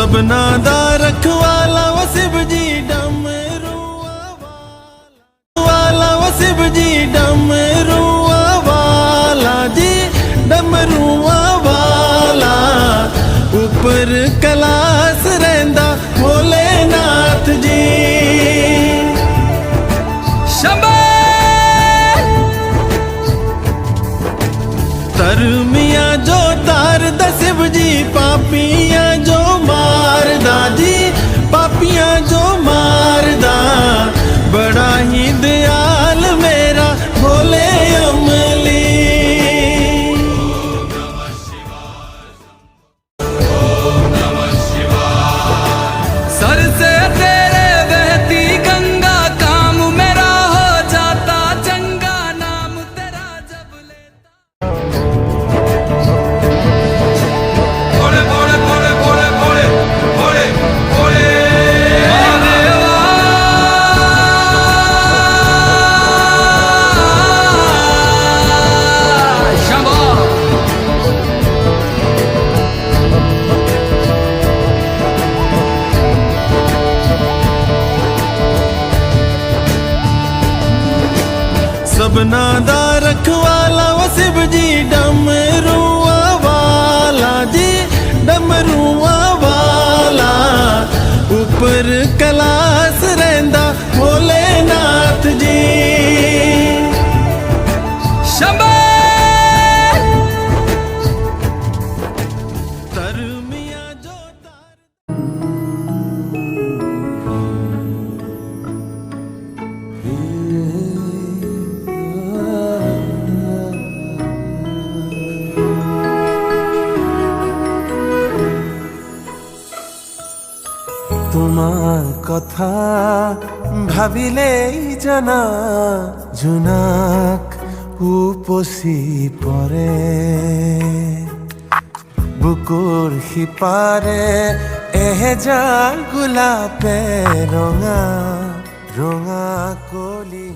सबना दा रखवाला वो शिव जी डमरुआ वाला वो शिव जी डमरुआ वाला जी डमरुआ वाला ऊपर कैलाश रहिंदा भोलेनाथ जी। धर्मिया जो तारदा शिव जी पापियां जो मारदा जी पापियां जो मारदा बड़ा ही दयाल मेरा भोले अमली। सर से तेरे बहती गंगा काम मेरा हो जाता चंगा नाम तेरा जब लेता। भोले भोले भोले भोले भोले भोले भोले महादेवा शंभो। सबना दा रखवाला वो शिव जी डमरुआ वाला जी डमरुआ वाला ऊपर कैलाश रहिंदा भोलेनाथ जी। शंभो धर्मिया जो তোমার কথা ভাবিলে জানা জোনাক উপচি পৰে বুকুৰ সিপাৰে এহেজাৰ গোলাপে ৰঙা ৰঙা কলি